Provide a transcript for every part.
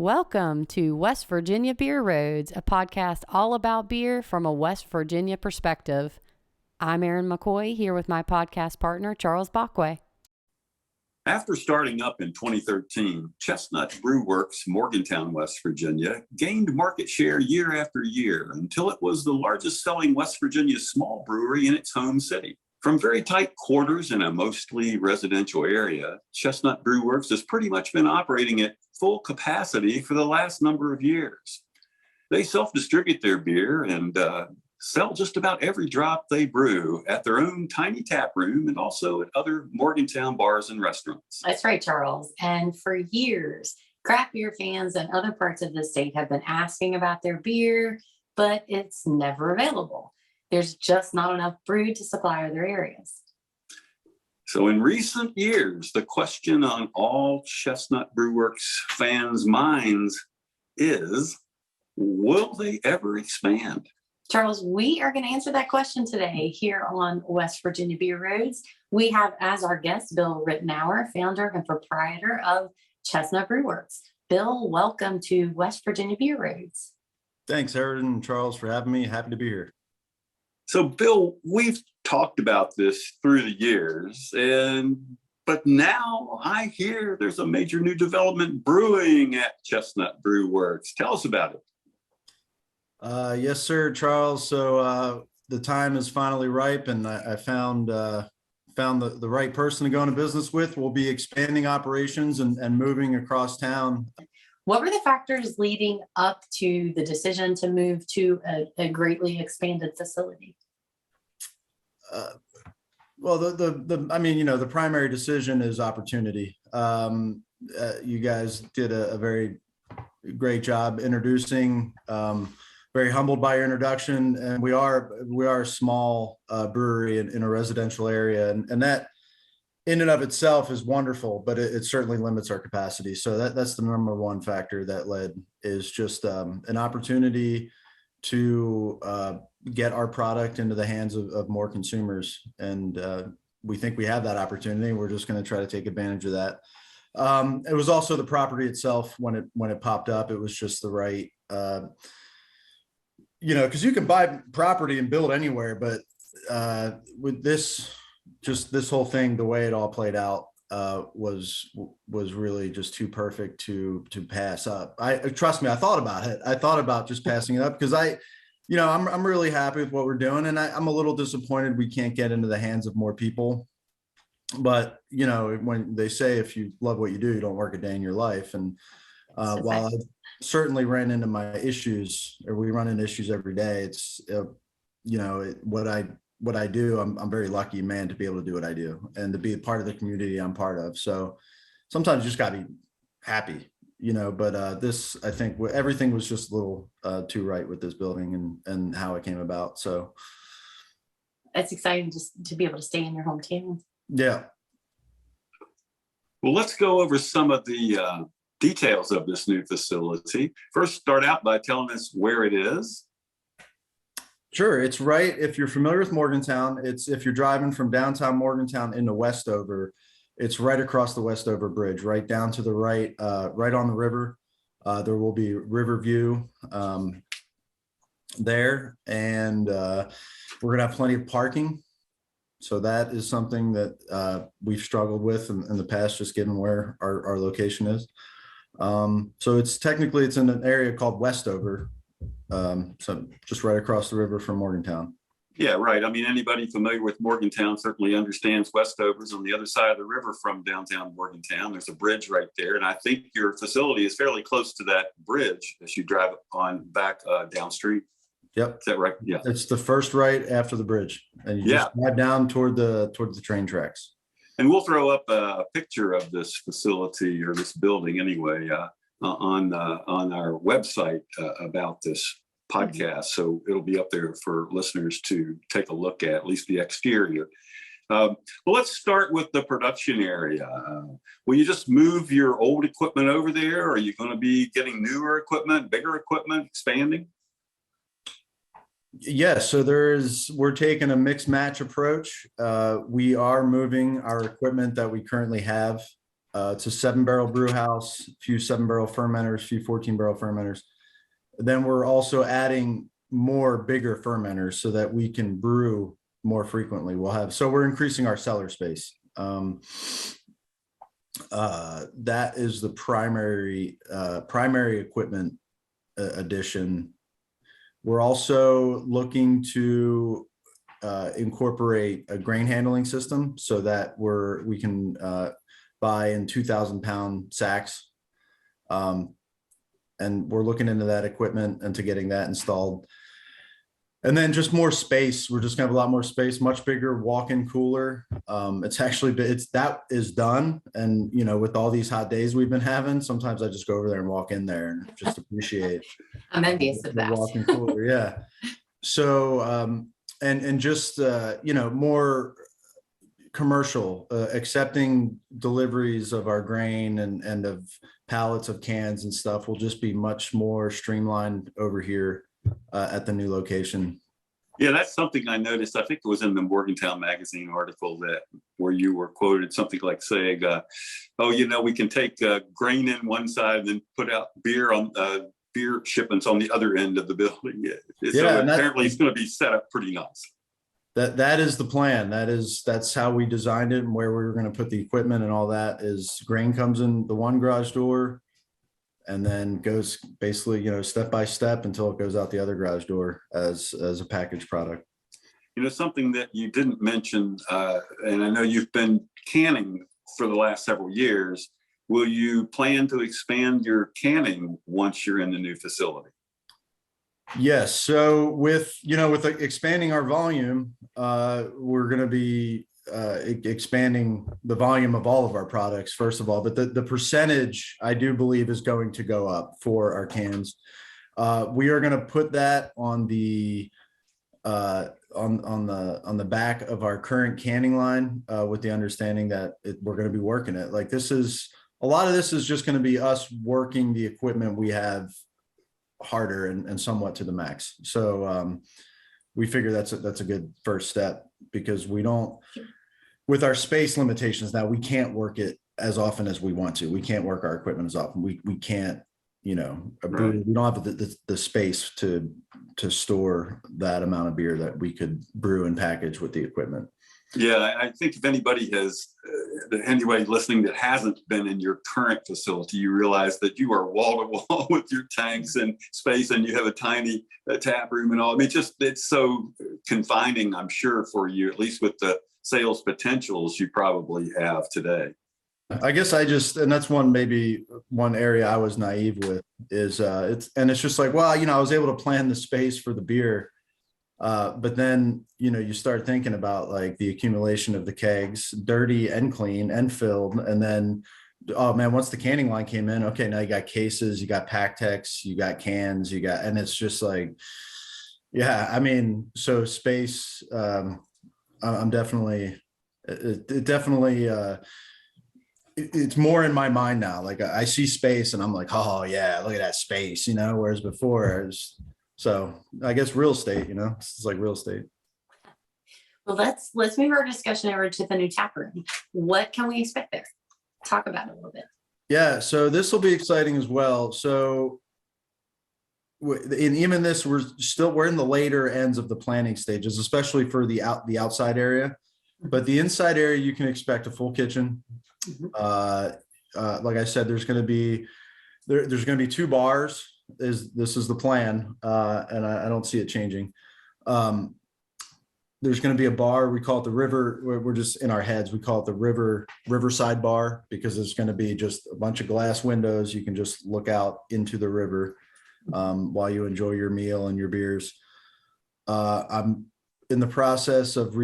Welcome to West Virginia Beer Roads, a podcast all about beer from a West Virginia perspective. I'm Erin McCoy, here with my podcast partner, Charles Bockway. After starting up in 2013, Chestnut Brew Works, Morgantown, West Virginia, gained market share year after year until it was the largest selling West Virginia small brewery in its home city. From very tight quarters in a mostly residential area, Chestnut Brew Works has pretty much been operating at full capacity for the last number of years. They self-distribute their beer and sell just about every drop they brew at their own tiny tap room and also at other Morgantown bars and restaurants. That's right, Charles. And for years, craft beer fans in other parts of the state have been asking about their beer, but it's never available. There's just not enough brew to supply other areas. So in recent years, the question on all Chestnut Brew Works fans' minds is, will they ever expand? Charles, we are going to answer that question today here on West Virginia Beer Roads. We have as our guest Bill Rittenour, founder and proprietor of Chestnut Brew Works. Bill, welcome to West Virginia Beer Roads. Thanks, Erin and Charles, for having me. Happy to be here. So, Bill, we've talked about this through the years, but now I hear there's a major new development brewing at Chestnut Brew Works. Tell us about it. Yes, sir, Charles. So the time is finally ripe, and I found the right person to go into business with. We'll be expanding operations and moving across town. What were the factors leading up to the decision to move to a greatly expanded facility? Well, the primary decision is opportunity. You guys did a very great job introducing. Very humbled by your introduction, and we are a small brewery in a residential area, and that in and of itself is wonderful, but it certainly limits our capacity. So that's the number one factor that led, is just an opportunity to get our product into the hands of more consumers, and we think we have that opportunity. We're just going to try to take advantage of that. It was also the property itself. When it popped up, it was just the right. Because you can buy property and build anywhere, but with this whole thing, the way it all played out was really just too perfect to pass up. Trust me, I thought about it. I thought about just passing it up because I'm really happy with what we're doing, and I'm a little disappointed we can't get into the hands of more people. But when they say if you love what you do, you don't work a day in your life, and while I certainly ran into my issues, or we run into issues every day, it's what I do, I'm very lucky, man, to be able to do what I do and to be a part of the community I'm part of. So sometimes you just gotta be happy, but this, I think everything was just a little too right with this building and how it came about. So it's exciting just to be able to stay in your hometown. Yeah. Well, let's go over some of the details of this new facility. First, start out by telling us where it is. Sure. It's right, if you're familiar with Morgantown, if you're driving from downtown Morgantown into Westover, it's right across the Westover Bridge, right down to the right, right on the river. There will be river view there, and we're gonna have plenty of parking. So that is something that we've struggled with in the past, just given where our location is. So it's in an area called Westover. So just right across the river from Morgantown. Yeah, right. I mean, anybody familiar with Morgantown certainly understands Westover's on the other side of the river from downtown Morgantown. There's a bridge right there. And I think your facility is fairly close to that bridge as you drive on back downstream. Yep. Is that right? Yeah. It's the first right after the bridge. And you just drive down toward the train tracks. And we'll throw up a picture of this facility, or this building anyway, on our website about this podcast. So it'll be up there for listeners to take a look at least the exterior. Well, let's start with the production area. Will you just move your old equipment over there? Or are you going to be getting newer equipment, bigger equipment, expanding? Yes, so we're taking a mix match approach. We are moving our equipment that we currently have It's a 7-barrel brew house, a few 7-barrel fermenters, a few 14-barrel fermenters. Then we're also adding more bigger fermenters so that we can brew more frequently. We're increasing our cellar space. That is the primary equipment addition. We're also looking to incorporate a grain handling system so that we can buy in 2,000-pound sacks. And we're looking into that equipment and to getting that installed. And then just more space. We're just gonna have a lot more space, much bigger walk-in cooler. That is done. And, with all these hot days we've been having, sometimes I just go over there and walk in there and just appreciate. I'm envious of the that. walk-in cooler. Yeah. So, and just, more commercial, accepting deliveries of our grain and of pallets of cans and stuff will just be much more streamlined over here at the new location. Yeah, that's something I noticed. I think it was in the Morgantown Magazine article where you were quoted something like saying, we can take grain in one side and then put out beer shipments on the other end of the building. So apparently it's going to be set up pretty nice. That is the plan. That's how we designed it, and where we were going to put the equipment and all that is grain comes in the one garage door and then goes basically, step by step until it goes out the other garage door as a packaged product. Something that you didn't mention, and I know you've been canning for the last several years. Will you plan to expand your canning once you're in the new facility? Yes. So with expanding our volume, we're going to be expanding the volume of all of our products, first of all, but the percentage I do believe is going to go up for our cans. We are going to put that on the back of our current canning line, with the understanding that we're going to be working it. Like a lot of this is just going to be us working the equipment we have harder and somewhat to the max. So we figure that's a good first step, because with our space limitations now, we can't work it as often as we want to. We can't work our equipment as often. We can't, Right. We don't have the space to store that amount of beer that we could brew and package with the equipment. Yeah, I think if anybody listening that hasn't been in your current facility, you realize that you are wall to wall with your tanks and space, and you have a tiny tap room and all. I mean, it's so confining, I'm sure, for you, at least with the sales potentials you probably have today. I guess and that's one area I was naive with is it's just like, well, I was able to plan the space for the beer. But then, you start thinking about like the accumulation of the kegs, dirty and clean and filled. And then, oh man, once the canning line came in, okay, now you got cases, you got pack techs, you got cans, and it's just like, yeah, I mean, so space, I'm definitely, it's more in my mind now. Like I see space and I'm like, oh yeah, look at that space, whereas before so I guess real estate, it's like real estate. Well, let's move our discussion over to the new tap room. What can we expect there? Talk about it a little bit. Yeah, so this will be exciting as well. So even this, we're in the later ends of the planning stages, especially for the outside area. But the inside area, you can expect a full kitchen. Like I said, there's going to be 2 bars. This is the plan, and I don't see it changing. There's going to be a bar. We call it the River. We're just in our heads. We call it the River Riverside Bar, because it's going to be just a bunch of glass windows. You can just look out into the river while you enjoy your meal and your beers. I'm in the process of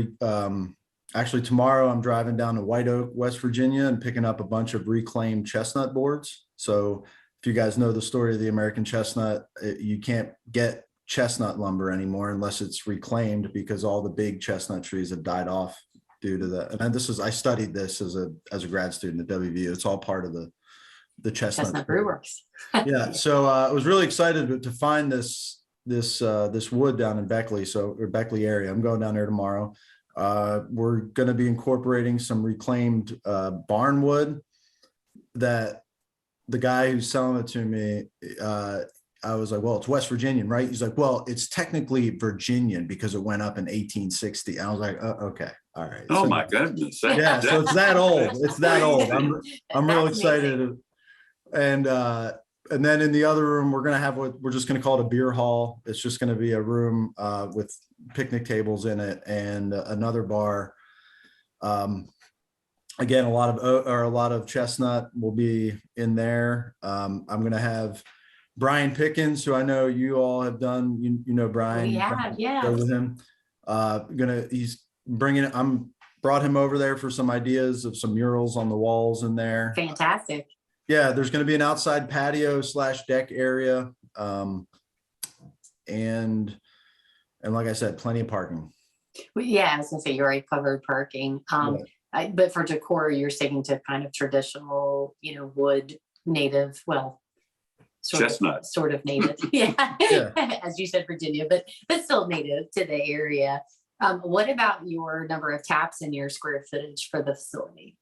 actually tomorrow I'm driving down to White Oak, West Virginia, and picking up a bunch of reclaimed chestnut boards. So if you guys know the story of the American chestnut, you can't get chestnut lumber anymore unless it's reclaimed, because all the big chestnut trees have died off due to that. And I studied this as a grad student at WVU. It's all part of the Chestnut Brew Works. Yeah. So I was really excited to find this wood down in Beckley area. I'm going down there tomorrow. We're going to be incorporating some reclaimed barn wood, that the guy who's selling it to me, I was like, well, it's West Virginian, right? He's like, well, it's technically Virginian because it went up in 1860. I was like, oh, okay, all right. Oh so, my goodness. Yeah, so it's that old. It's that old. I'm real excited. And then in the other room, we're just gonna call it a beer hall. It's just gonna be a room with picnic tables in it and another bar. Again, a lot of Chestnut will be in there. I'm gonna have Brian Pickens, who I know you all have done. You know Brian. Yeah. With him. He's brought him over there for some ideas of some murals on the walls in there. Fantastic. Yeah, there's going to be an outside patio / deck area, and like I said, plenty of parking. Well, yeah, I was gonna say you already covered parking. But for decor, you're sticking to kind of traditional, wood, native, well, Chestnut. sort of native. Yeah. As you said, Virginia, but still native to the area. What about your number of taps and your square footage for the facility?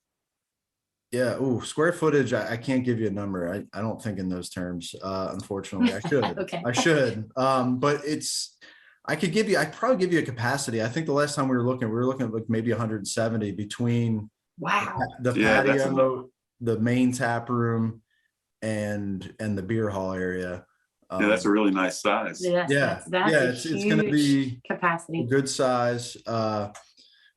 Yeah. Square footage. I can't give you a number. I don't think in those terms. Unfortunately, I should. Okay. I should. But I'd probably give you a capacity. I think the last time we were looking at like maybe 170 between the patio, the main tap room, and the beer hall area. Yeah, that's a really nice size. That's it's going to be capacity. A good size.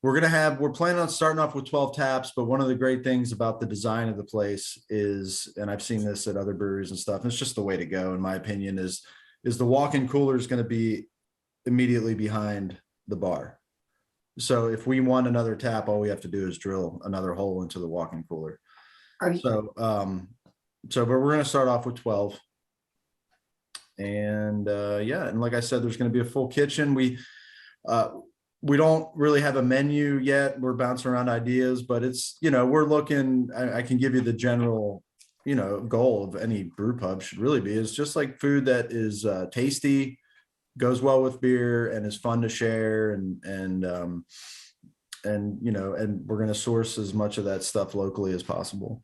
We're planning on starting off with 12 taps, but one of the great things about the design of the place is, and I've seen this at other breweries and stuff, and it's just the way to go, in my opinion, is the walk-in cooler is going to be immediately behind the bar. So if we want another tap, all we have to do is drill another hole into the walk-in cooler. But we're going to start off with 12. And and like I said, there's going to be a full kitchen. We don't really have a menu yet. We're bouncing around ideas, but it's, we're looking, I can give you the general, goal of any brew pub should really be, is just like food that is tasty, goes well with beer, and is fun to share. And we're going to source as much of that stuff locally as possible.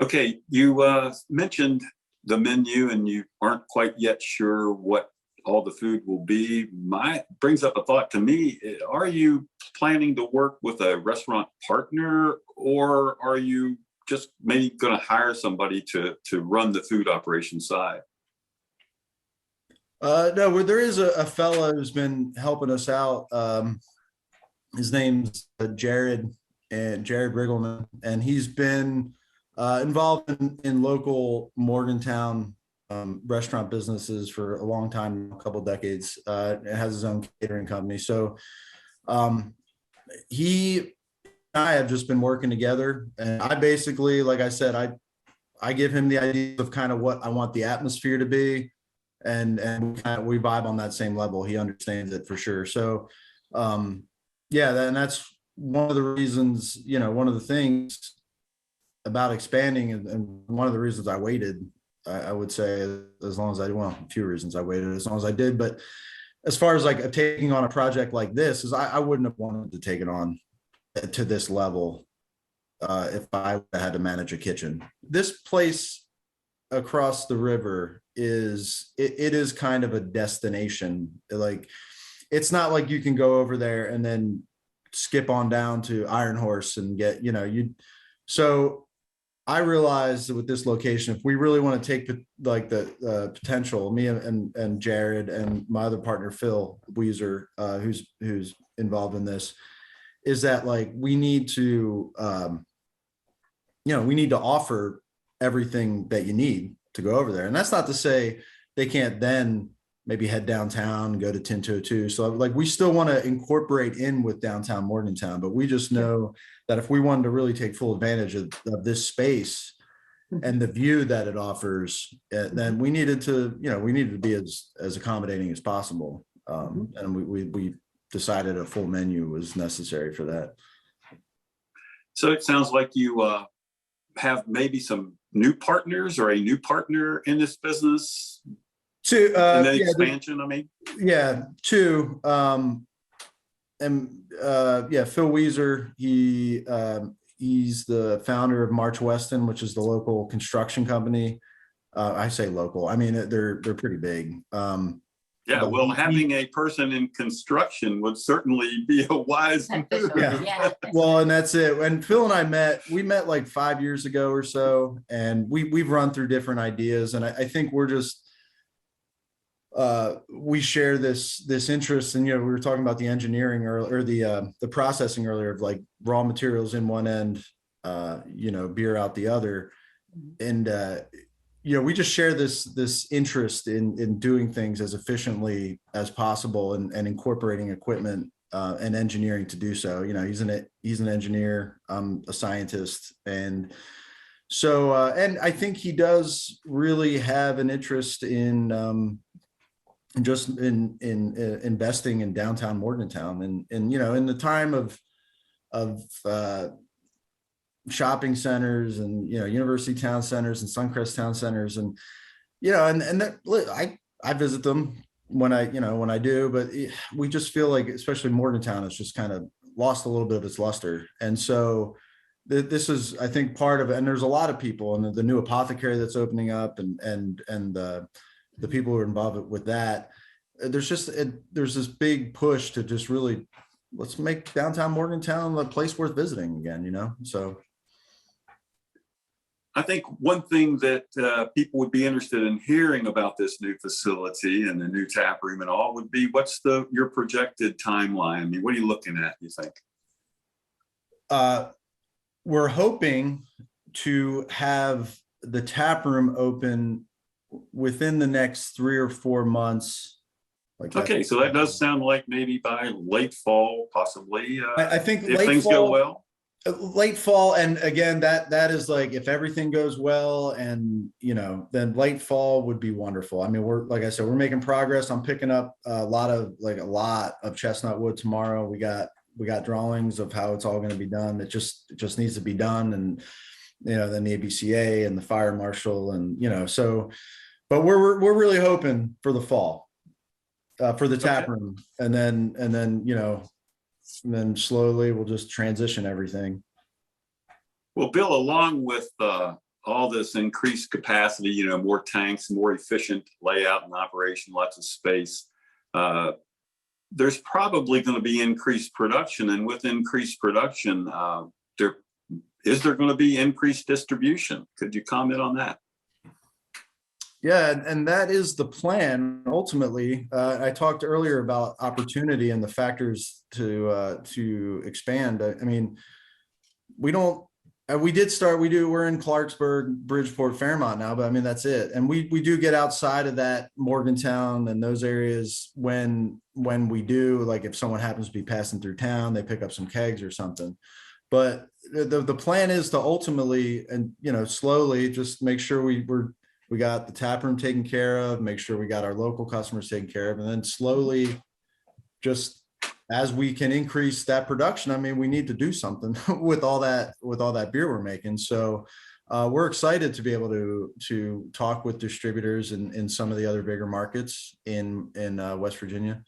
Okay. You mentioned the menu and you aren't quite yet sure what all the food will be. Brings up a thought to me. Are you planning to work with a restaurant partner, or are you just maybe going to hire somebody to run the food operation side? No, there is a fellow who's been helping us out. His name's Jared Riggleman, and he's been involved in local Morgantown restaurant businesses for a long time, a couple of decades. Has his own catering company. So he and I have just been working together, and I basically, like I said, I give him the ideas of kind of what I want the atmosphere to be, and we vibe on that same level. He understands it for sure. So that's one of the reasons, one of the things about expanding, and one of the reasons I waited, I would say, as long as a few reasons I waited as long as I did. But as far as like taking on a project like this, is I wouldn't have wanted to take it on to this level if I had to manage a kitchen. This place across the river it is kind of a destination. Like, it's not like you can go over there and then skip on down to Iron Horse and get, so I realized that with this location, if we really want to take the potential, me and Jared and my other partner, Phil Weezer, who's involved in this, is that like, we need to, we need to offer everything that you need to go over there. And that's not to say they can't then maybe head downtown and go to 10-202. So like, we still want to incorporate in with downtown Morgantown, but we just know that if we wanted to really take full advantage of this space and the view that it offers, then we needed to be as accommodating as possible. And we decided a full menu was necessary for that. So it sounds like you have maybe some new partners or a new partner in this business. Two, expansion, two. Phil Weezer, he's the founder of March Weston, which is the local construction company. I say local, I mean, they're pretty big. Yeah, But well, having a person in construction would certainly be a wise move. Yeah. Well, and that's it. And Phil and we met like 5 years ago or so, and we've run through different ideas. And I think we're just, we share this interest. And, we were talking about the engineering or the processing earlier of like raw materials in one end, beer out the other. And, we just share this interest in doing things as efficiently as possible and incorporating equipment and engineering to do so. He's an engineer, I'm a scientist, and so and I think he does really have an interest in just in investing in downtown Morgantown, and in the time of shopping centers and university town centers and Suncrest town centers, and and that I visit them when I do, but we just feel like especially Morgantown has just kind of lost a little bit of its luster. And so this is, I think, part of it. And there's a lot of people, and the new apothecary that's opening up, and the people who are involved with that. There's this big push to just really, let's make downtown Morgantown a place worth visiting again, so. I think one thing that people would be interested in hearing about this new facility and the new tap room and all would be, what's your projected timeline? I mean, what are you looking at, you think? We're hoping to have the tap room open within the next 3 or 4 months. Okay, so that does sound like maybe by late fall, possibly. I think if things go well. Late fall, and again, that is like if everything goes well, and then late fall would be wonderful. I mean, like I said, we're making progress. I'm picking up a lot of chestnut wood tomorrow. We got drawings of how it's all going to be done. It just needs to be done, and then the ABCA and the fire marshal, and so. But we're really hoping for the fall, for the tap room, and then slowly we'll just transition everything. Well, Bill, along with all this increased capacity, more tanks, more efficient layout and operation, lots of space, there's probably going to be increased production. And with increased production, is there going to be increased distribution? Could you comment on that? Yeah, and that is the plan. Ultimately, I talked earlier about opportunity and the factors to expand. I mean, we're in Clarksburg, Bridgeport, Fairmont now, but I mean, that's it. And we do get outside of that, Morgantown and those areas when we do, like if someone happens to be passing through town, they pick up some kegs or something. But the plan is to ultimately, and slowly just make sure we got the tap room taken care of, make sure we got our local customers taken care of, and then slowly, just as we can increase that production, I mean, we need to do something with all that beer we're making. So we're excited to be able to talk with distributors in some of the other bigger markets in West Virginia,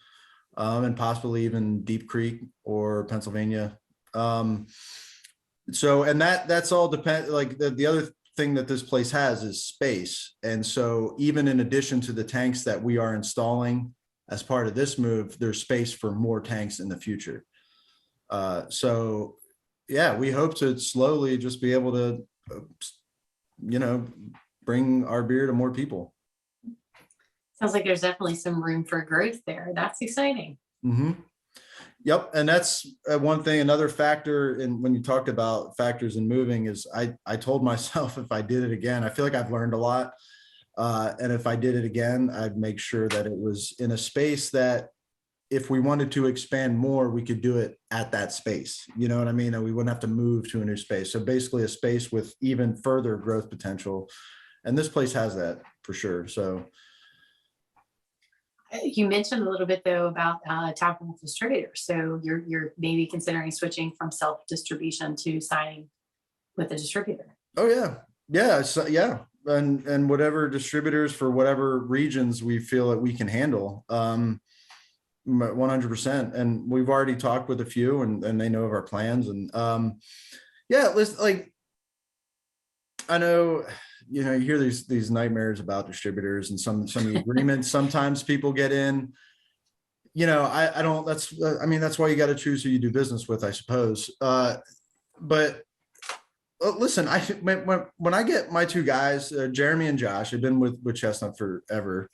and possibly even Deep Creek or Pennsylvania. So, and that's all depend, like the other thing that this place has is space. And so even in addition to the tanks that we are installing as part of this move, there's space for more tanks in the future. So yeah, we hope to slowly just be able to, bring our beer to more people. Sounds like there's definitely some room for growth there. That's exciting. Mm-hmm. Yep. And that's one thing, another factor in when you talked about factors in moving is I told myself if I did it again, I feel like I've learned a lot. And if I did it again, I'd make sure that it was in a space that if we wanted to expand more, we could do it at that space. You know what I mean? And we wouldn't have to move to a new space. So basically a space with even further growth potential. And this place has that for sure. So you mentioned a little bit though about taproom distributors. So you're maybe considering switching from self-distribution to signing with a distributor. Oh yeah. Yeah. So, yeah. And whatever distributors for whatever regions we feel that we can handle, 100%. And we've already talked with a few and they know of our plans. And Yeah, listen, like I know, you hear these nightmares about distributors and some of the agreements sometimes people get in. I don't. That's why you got to choose who you do business with, I suppose. But listen, when I get my two guys, Jeremy and Josh, have been with Chestnut forever.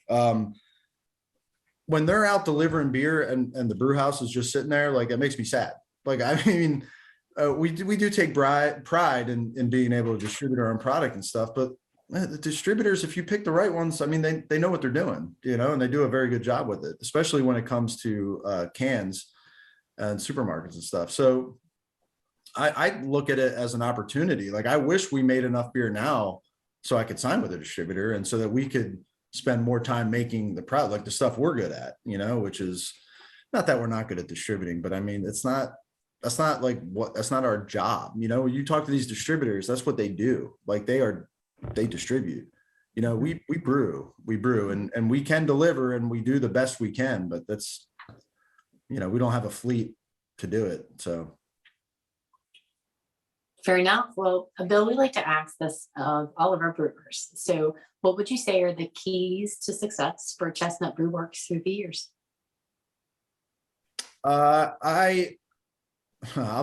When they're out delivering beer and the brew house is just sitting there, like it makes me sad. Like we do take pride in being able to distribute our own product and stuff, but the distributors, if you pick the right ones, they know what they're doing, and they do a very good job with it, especially when it comes to cans and supermarkets and stuff. So I look at it as an opportunity. Like I wish we made enough beer now so I could sign with a distributor and so that we could spend more time making the product, like the stuff we're good at, which is not that we're not good at distributing, but that's not our job. When you talk to these distributors, that's what they do. Like they distribute, we brew and we can deliver and we do the best we can, but that's, we don't have a fleet to do it. So. Fair enough. Well, Bill, we like to ask this of all of our brewers. So what would you say are the keys to success for Chestnut Brew Works through the years? I'll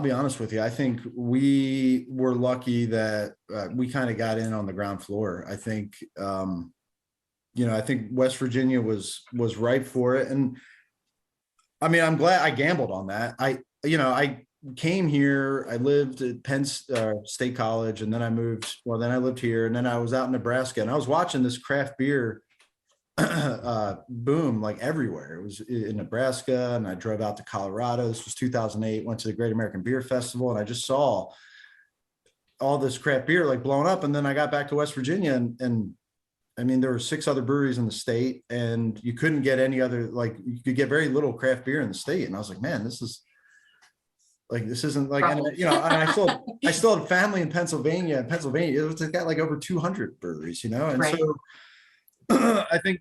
be honest with you. I think we were lucky that we kind of got in on the ground floor. I think, I think West Virginia was ripe for it. And I'm glad I gambled on that. I came here, I lived at Penn State College, and then then I lived here, and then I was out in Nebraska, and I was watching this craft beer boom like everywhere. It was in Nebraska, and I drove out to Colorado. This was 2008, went to the Great American Beer Festival, and I just saw all this craft beer like blowing up. And then I got back to West Virginia, and there were 6 other breweries in the state, and you couldn't get any other, like you could get very little craft beer in the state. And I was like, man, this isn't like, and I still had family in Pennsylvania. It got like over 200 breweries, and right. So I think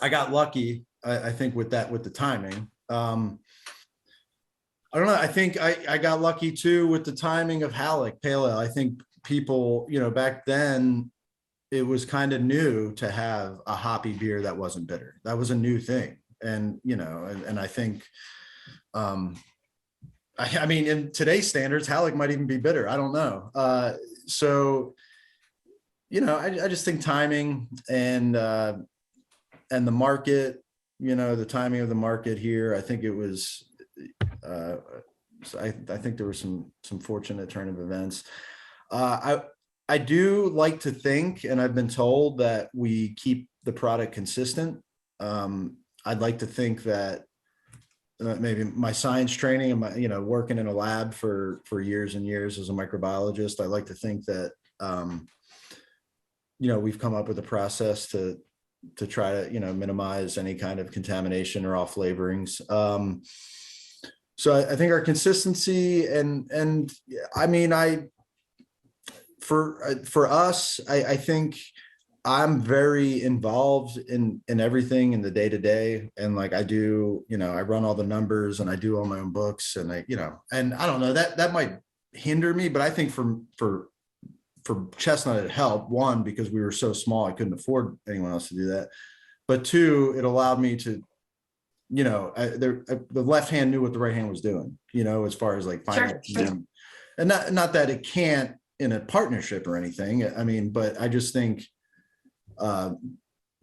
I got lucky. I think with the timing. I don't know. I think I got lucky too with the timing of Halleck Pale Ale. I think people, back then it was kind of new to have a hoppy beer that wasn't bitter. That was a new thing, and I think. In today's standards, Halleck might even be bitter. I don't know. So, I just think timing and the market, the timing of the market here, I think it was, I think there were some fortunate turn of events. I do like to think, and I've been told that we keep the product consistent. I'd like to think that maybe my science training and my, working in a lab for years and years as a microbiologist, I like to think that, we've come up with a process to try to, minimize any kind of contamination or off flavorings. So I think our consistency and for us, I think I'm very involved in everything in the day to day. And like I do, I run all the numbers and I do all my own books and and I don't know that might hinder me, but I think for Chestnut, it helped. One, because we were so small, I couldn't afford anyone else to do that. But two, it allowed me to, the left hand knew what the right hand was doing, as far as like finance. Sure. And not that it can't in a partnership or anything. But I just think, and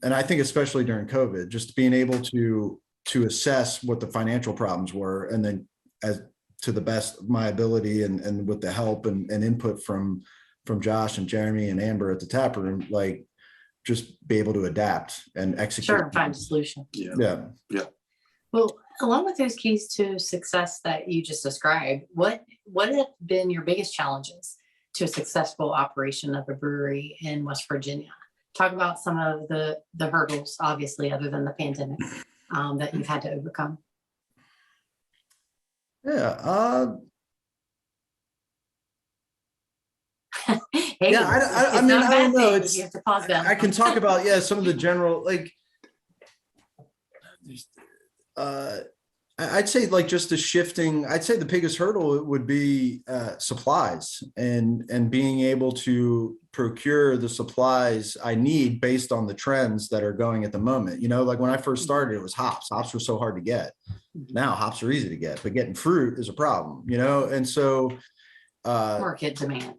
I think especially during COVID, just being able to assess what the financial problems were, and then as to the best of my ability and with the help and input from Josh and Jeremy and Amber at the taproom, like just be able to adapt and execute. Sure, find a solution. Yeah. Well, along with those keys to success that you just described, what have been your biggest challenges to a successful operation of a brewery in West Virginia? Talk about some of the hurdles, obviously, other than the pandemic, that you've had to overcome. Yeah. Hey, yeah, I don't know. You have to pause that. I can talk about some of the general, like I'd say like just the shifting, I'd say the biggest hurdle would be supplies and being able to procure the supplies I need based on the trends that are going at the moment. You know, like when I first started, it was hops. Hops were so hard to get. Now hops are easy to get, but getting fruit is a problem, you know? And so Market demand.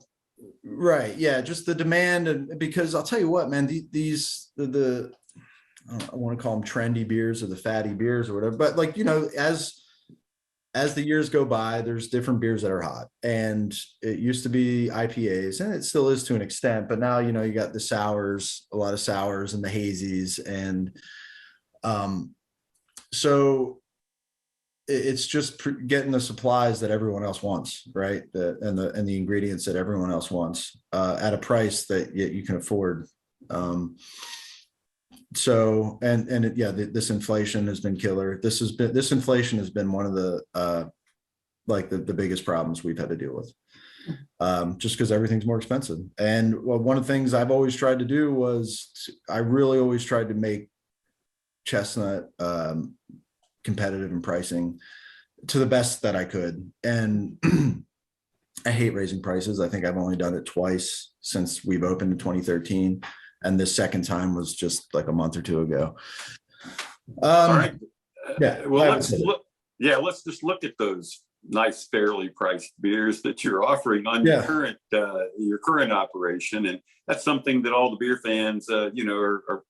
right. Yeah. Just the demand. And because I'll tell you what, man, the I want to call them trendy beers or the fatty beers or whatever, but like, you know, as the years go by, there's different beers that are hot, and it used to be IPAs, and it still is to an extent, but now, you know, you got the sours, a lot of sours and the hazies. And so it's just getting the supplies that everyone else wants, right? And the ingredients that everyone else wants at a price that you can afford. So, this inflation has been killer. This inflation has been one of the like the biggest problems we've had to deal with. Just because everything's more expensive. And one of the things I've always tried to do was I really always tried to make Chestnut competitive in pricing to the best that I could. And I hate raising prices. I think I've only done it twice since we've opened in 2013. And this second time was just like a month or two ago. All right. Yeah. Well, let's just look at those nice, fairly priced beers that you're offering on your current operation, and that's something that all the beer fans, are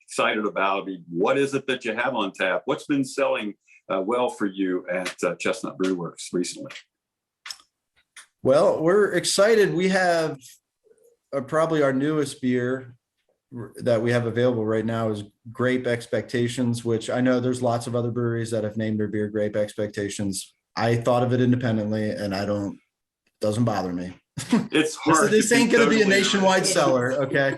excited about. What is it that you have on tap? What's been selling well for you at Chestnut Brew Works recently? Well, we're excited. We have probably our newest beer that we have available right now is Grape Expectations, which I know there's lots of other breweries that have named their beer Grape Expectations. I thought of it independently, and doesn't bother me. It's hard. This ain't going to be a nationwide seller. Okay.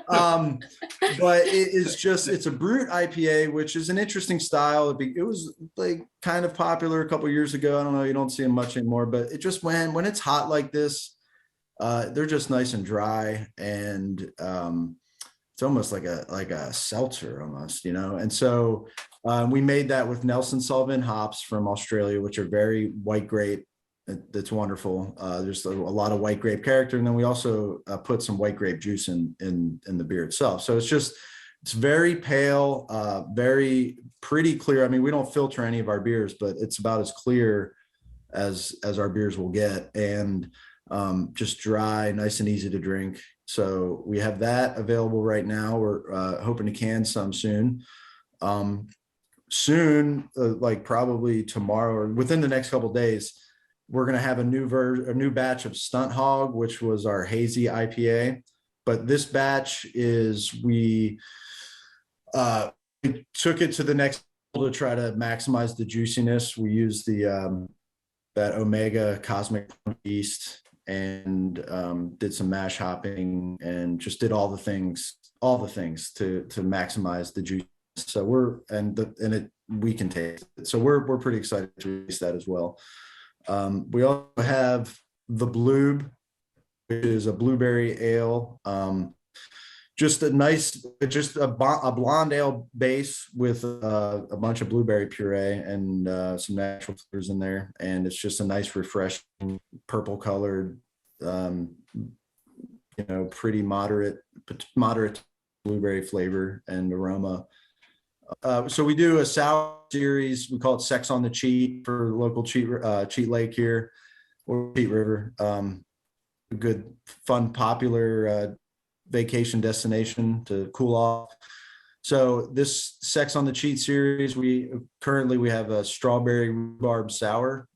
But it's a brute IPA, which is an interesting style. It was like kind of popular a couple of years ago. I don't know. You don't see them much anymore, but it just, when it's hot like this, they're just nice and dry, and it's almost like a seltzer almost, you know? And so we made that with Nelson Sullivan hops from Australia, which are very white grape. That's wonderful. There's a lot of white grape character. And then we also put some white grape juice in the beer itself. So it's very pale, very pretty clear. I mean, we don't filter any of our beers, but it's about as clear as our beers will get. And just dry, nice and easy to drink. So we have that available right now. We're hoping to can some soon. Like probably tomorrow or within the next couple of days, we're going to have a new batch of Stunt Hog, which was our hazy IPA. But this batch is we took it to the next level to try to maximize the juiciness. We used that Omega Cosmic Yeast and did some mash hopping and just did all the things to maximize the juice. So we can taste it. So we're pretty excited to release that as well. We also have the Bloob, which is a blueberry ale. Just a blonde ale base with a bunch of blueberry puree and some natural flavors in there. And it's just a nice, refreshing, purple colored, pretty moderate blueberry flavor and aroma. So we do a sour series. We call it Sex on the Cheat for local Cheat Lake here, or Cheat River. A good, fun, popular vacation destination to cool off. So this Sex on the Cheat series, we have a strawberry rhubarb sour,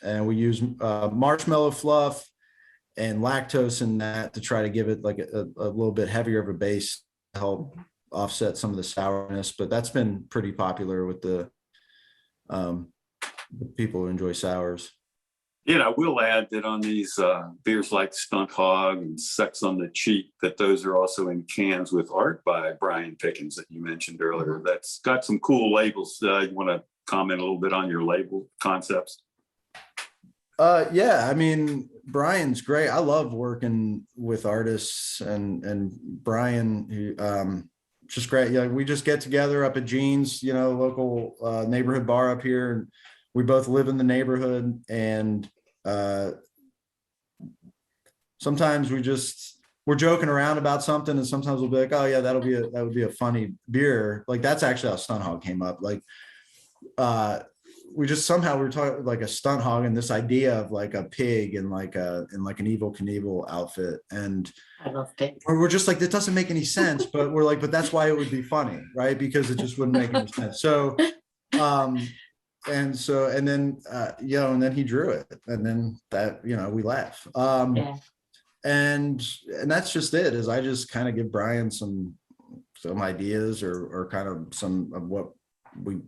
and we use marshmallow fluff and lactose in that to try to give it like a little bit heavier of a base to help offset some of the sourness. But that's been pretty popular with the people who enjoy sours. We'll add that on these beers like Stunt Hog and Sex on the Cheat, that those are also in cans with art by Brian Pickens that you mentioned earlier. That's got some cool labels. You want to comment a little bit on your label concepts? Yeah, I mean, Brian's great. I love working with artists, and Brian, who just great. Yeah, we just get together up at Gene's, local neighborhood bar up here, and we both live in the neighborhood, and sometimes we're joking around about something, and sometimes we'll be like, oh yeah, that would be a funny beer. Like that's actually how Stunt Hog came up. Like we were talking like a stunt hog and this idea of like a pig and like an Evel Knievel outfit. And I love pigs. we're just like, that doesn't make any sense, but we're like, but that's why it would be funny, right? Because it just wouldn't make any sense. So, and then he drew it, and then that, we laugh. Yeah. And that's just it, is I just kind of give Brian some ideas or kind of some of what we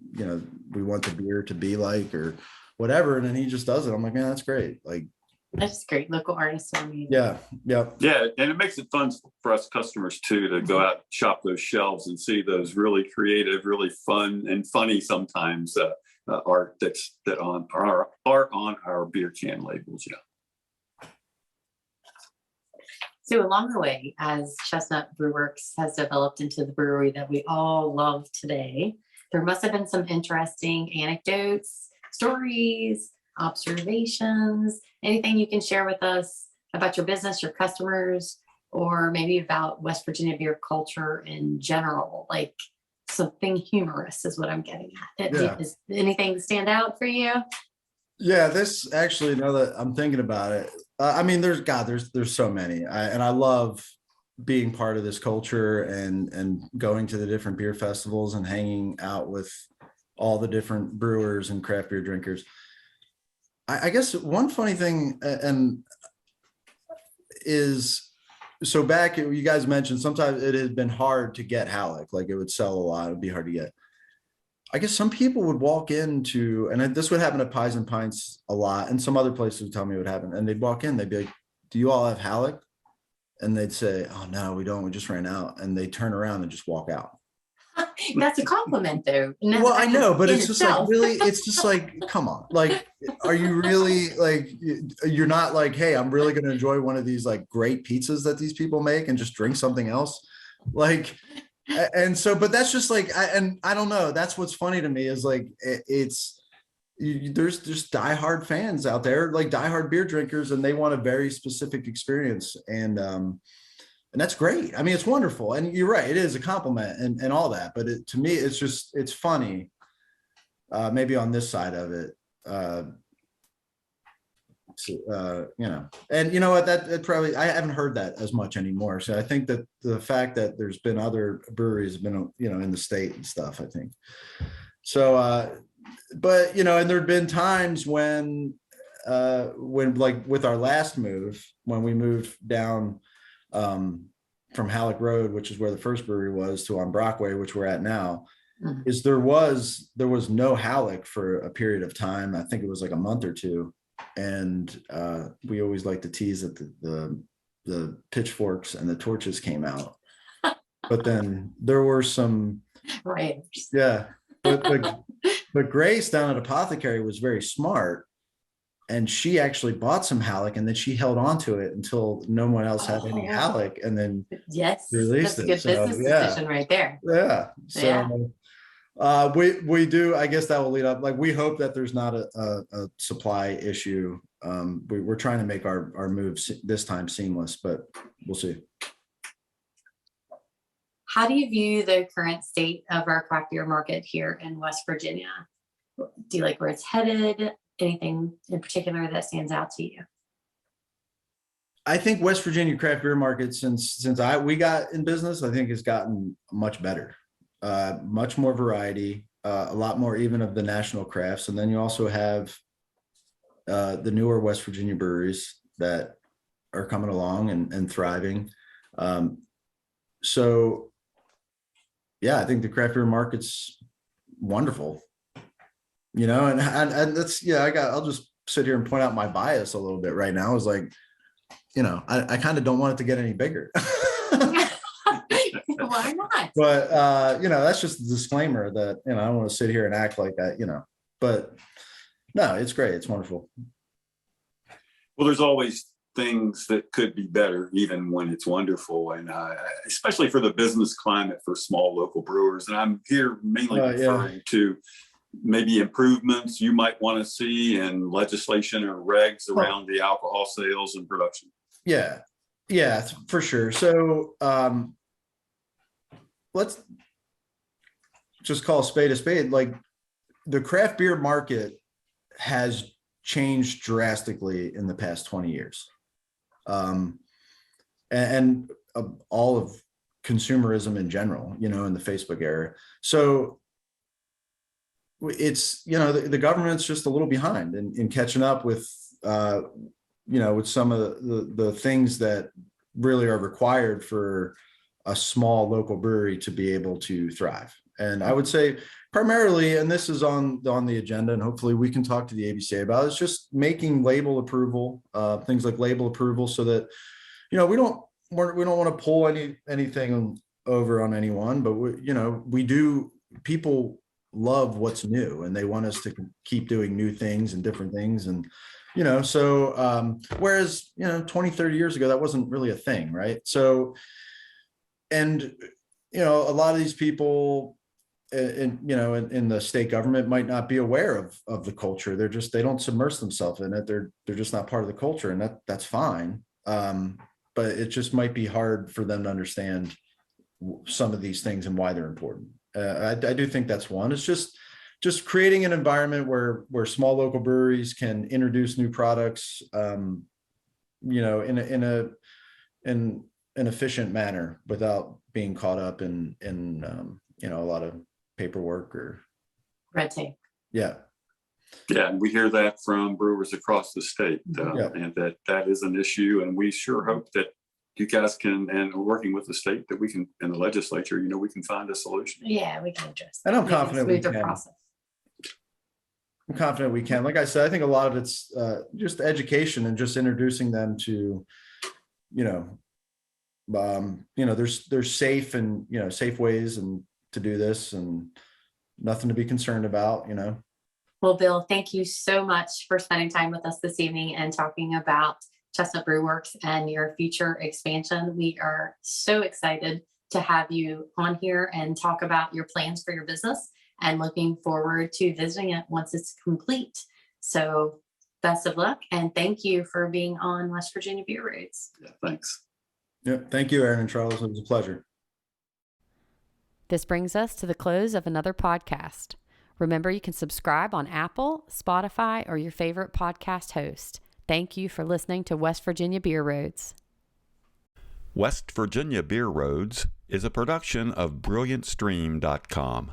want the beer to be like or whatever, and then he just does it. I'm like, man, that's great. Like, that's great. Local artists are amazing. yeah And it makes it fun for us customers too to go out and shop those shelves and see those really creative, really fun and funny sometimes art that are on our beer can labels. So along the way, as Chestnut Brew Works has developed into the brewery that we all love today, there must have been some interesting anecdotes, stories, observations, anything you can share with us about your business, your customers, or maybe about West Virginia beer culture in general, like something humorous is what I'm getting at. Yeah. Does anything stand out for you? Yeah, this actually, now that I'm thinking about it, I mean, there's so many, and I love being part of this culture and going to the different beer festivals and hanging out with all the different brewers and craft beer drinkers. I guess one funny thing is, so back, you guys mentioned sometimes it had been hard to get Halleck, like it would sell a lot, it'd be hard to get. I guess some people would walk into, and this would happen at Pies and Pints a lot, and some other places would tell me it would happen, and they'd walk in, they'd be like, do you all have Halleck? And they'd say, oh no, we don't, we just ran out. And they turn around and just walk out. That's a compliment though. Well, I know, but it's just like, really, it's just like, come on, like, are you really like, you're not like, hey, I'm really going to enjoy one of these like great pizzas that these people make and just drink something else. Like, and so, but that's just like, I don't know. That's what's funny to me is like, there's just diehard fans out there, like diehard beer drinkers, and they want a very specific experience. And that's great. I mean, it's wonderful. And you're right, it is a compliment and all that. But to me, it's funny, maybe on this side of it, and you know what, that probably, I haven't heard that as much anymore. So I think that the fact that there's been other breweries have been, in the state and stuff, I think. So, but, and there'd been times when like with our last move, when we moved down from Halleck Road, which is where the first brewery was, to on Brockway, which we're at now, is there was no Halleck for a period of time. I think it was like a month or two. And we always like to tease that the pitchforks and the torches came out. But then there were some, right. Yeah. But Grace down at Apothecary was very smart, and she actually bought some Halleck, and then she held on to it until no one else had any Halleck, and then released it. That's a good business decision right there. Yeah. So we do, I guess that will lead up, like, we hope that there's not a supply issue. We're trying to make our moves this time seamless, but we'll see. How do you view the current state of our craft beer market here in West Virginia? Do you like where it's headed? Anything in particular that stands out to you? I think West Virginia craft beer market, since we got in business, I think has gotten much better. Much more variety, a lot more even of the national crafts. And then you also have the newer West Virginia breweries that are coming along and thriving. So yeah, I think the craft beer market's wonderful, and that's, I'll just sit here and point out my bias a little bit right now, is like, I kind of don't want it to get any bigger. Why not? But that's just a disclaimer that, I don't want to sit here and act like that, but no, it's great. It's wonderful. Well, there's always things that could be better, even when it's wonderful, and especially for the business climate for small local brewers. And I'm here mainly referring to maybe improvements you might want to see in legislation or regs around the alcohol sales and production? Yeah, for sure. So let's just call a spade. Like, the craft beer market has changed drastically in the past 20 years. And all of consumerism in general, in the Facebook era. So it's, the government's just a little behind in catching up with, with some of the things that really are required for a small local brewery to be able to thrive. And I would say primarily, and this is on the agenda, and hopefully we can talk to the ABCA about it, it's just making label approval, things like label approval, so that, we don't want to pull anything over on anyone, but people love what's new, and they want us to keep doing new things and different things. And, whereas, 20, 30 years ago, that wasn't really a thing. Right. So, and, a lot of these people in the state government might not be aware of the culture. They don't submerge themselves in it. They're just not part of the culture, and that's fine. But it just might be hard for them to understand some of these things and why they're important. I do think that's one. It's just creating an environment where small local breweries can introduce new products, in an efficient manner without being caught up in a lot of paperwork or red tape. Yeah, and we hear that from brewers across the state, and that is an issue. And we sure hope that you guys can, and working with the state, that we can, in the legislature, we can find a solution. Yeah, we can address that. And I'm confident we can. Process. I'm confident we can. Like I said, I think a lot of it's just education and just introducing them to, there's safe and, safe ways and to do this, and nothing to be concerned about, Well, Bill, thank you so much for spending time with us this evening and talking about Chestnut Brew Works and your future expansion. We are so excited to have you on here and talk about your plans for your business, and looking forward to visiting it once it's complete. So best of luck, and thank you for being on West Virginia Beer Roads. Yeah, thanks. Yeah, thank you, Aaron and Charles. It was a pleasure. This brings us to the close of another podcast. Remember, you can subscribe on Apple, Spotify, or your favorite podcast host. Thank you for listening to West Virginia Beer Roads. West Virginia Beer Roads is a production of BrilliantStream.com.